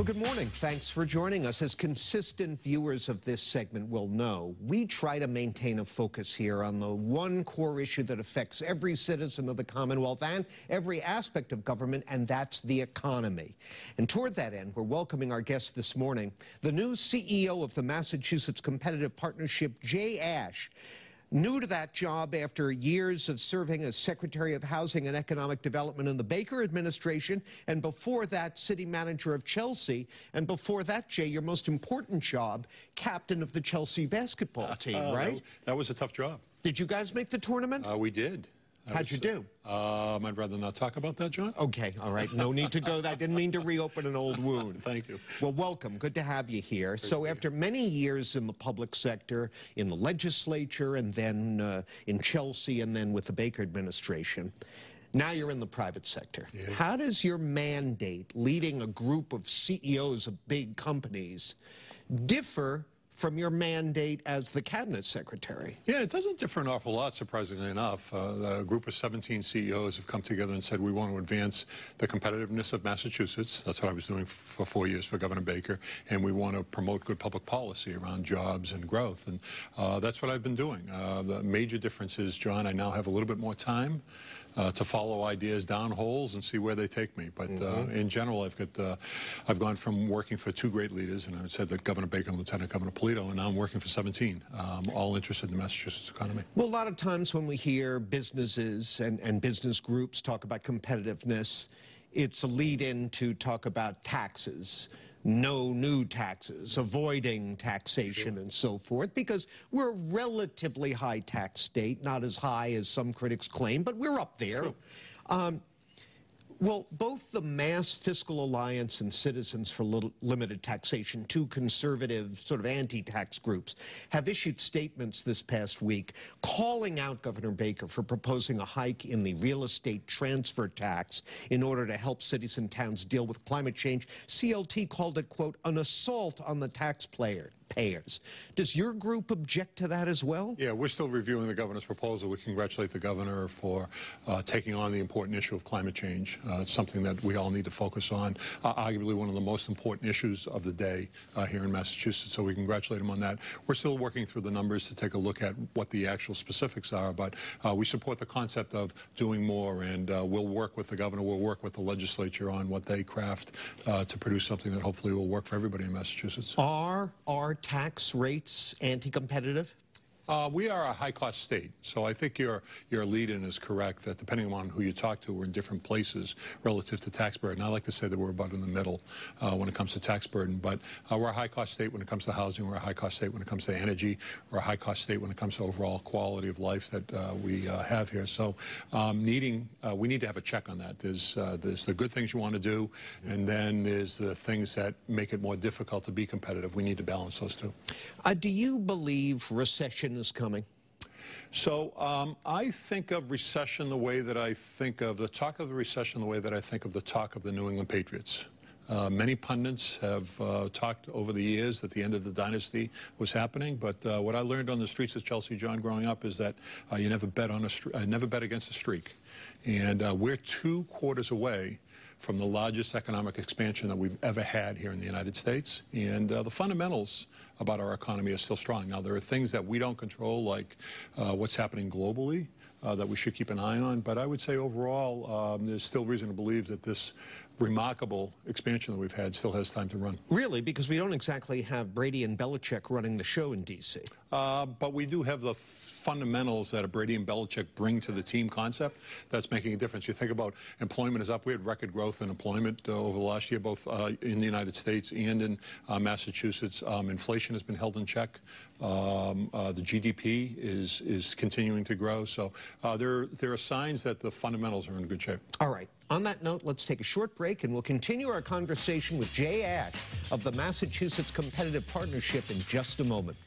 Well, good morning. Thanks for joining us. As consistent viewers of this segment will know, we try to maintain a focus here on the one core issue that affects every citizen of the Commonwealth and every aspect of government, and that's the economy. And toward that end, we're welcoming our guest this morning, the new CEO of the Massachusetts Competitive Partnership, Jay Ash. New to that job after years of serving as Secretary of Housing and Economic Development in the Baker administration, and before that, City Manager of Chelsea, and before that, Jay, your most important job, Captain of the Chelsea basketball team, right? That was a tough job. Did you guys make the tournament? We did. How'd you do? I'd rather not talk about that, John. Okay, all right. No need to go there. I didn't mean to reopen an old wound. Thank you. Well, welcome. Good to have you here. So after many years in the public sector, in the legislature, and then in Chelsea, and then with the Baker administration, now you're in the private sector. Yeah. How does your mandate leading a group of CEOs of big companies differ from your mandate as the cabinet secretary? Yeah, it doesn't differ an awful lot, surprisingly enough. A group of 17 CEOs have come together and said we want to advance the competitiveness of Massachusetts. That's what I was doing for 4 years for Governor Baker. And we want to promote good public policy around jobs and growth. And that's what I've been doing. The major difference is, John, I now have a little bit more time to follow ideas down holes and see where they take me. But in general, I've gone from working for two great leaders, and I said that Governor Baker and Lieutenant Governor Polito, and now I'm working for 17, all interested in the Massachusetts economy. Well, a lot of times when we hear businesses and business groups talk about competitiveness, it's a lead-in to talk about taxes. No new taxes, avoiding taxation, and so forth, because we're a relatively high tax state, not as high as some critics claim, but we're up there. Well, both the Mass Fiscal Alliance and Citizens for Limited Taxation, two conservative sort of anti-tax groups, have issued statements this past week calling out Governor Baker for proposing a hike in the real estate transfer tax in order to help cities and towns deal with climate change. CLT called it, quote, an assault on the taxpayers. Does your group object to that as well? Yeah, we're still reviewing the governor's proposal. We congratulate the governor for taking on the important issue of climate change. It's something that we all need to focus on, arguably one of the most important issues of the day here in Massachusetts, so we congratulate him on that. We're still working through the numbers to take a look at what the actual specifics are, but we support the concept of doing more, and we'll work with the governor, we'll work with the legislature on what they craft to produce something that hopefully will work for everybody in Massachusetts. Are tax rates anti-competitive? We are a high-cost state, so I think your lead-in is correct that depending on who you talk to, we're in different places relative to tax burden. I like to say that we're about in the middle when it comes to tax burden, but we're a high-cost state when it comes to housing, we're a high-cost state when it comes to energy, we're a high-cost state when it comes to overall quality of life that we have here. So we need to have a check on that. There's the good things you want to do, and then there's the things that make it more difficult to be competitive. We need to balance those two. Do you believe recession is coming? So I think of recession the way that I think of the talk of the recession the way that I think of the talk of the New England Patriots. Many pundits have talked over the years that the end of the dynasty was happening, but what I learned on the streets of Chelsea, John, growing up, is that you never bet against a streak. And we're 2 quarters away from the largest economic expansion that we've ever had here in the United States. And the fundamentals about our economy are still strong. Now, there are things that we don't control, like what's happening globally, that we should keep an eye on. But I would say overall, there's still reason to believe that this remarkable expansion that we've had still has time to run. Really? Because we don't exactly have Brady and Belichick running the show in D.C. But we do have the fundamentals that a Brady and Belichick bring to the team concept that's making a difference. You think about employment is up. We had record growth in employment over the last year, both in the United States and in Massachusetts. Inflation has been held in check. The GDP is continuing to grow. So there are signs that the fundamentals are in good shape. All right. On that note, let's take a short break, and we'll continue our conversation with Jay Ash of the Massachusetts Competitive Partnership in just a moment.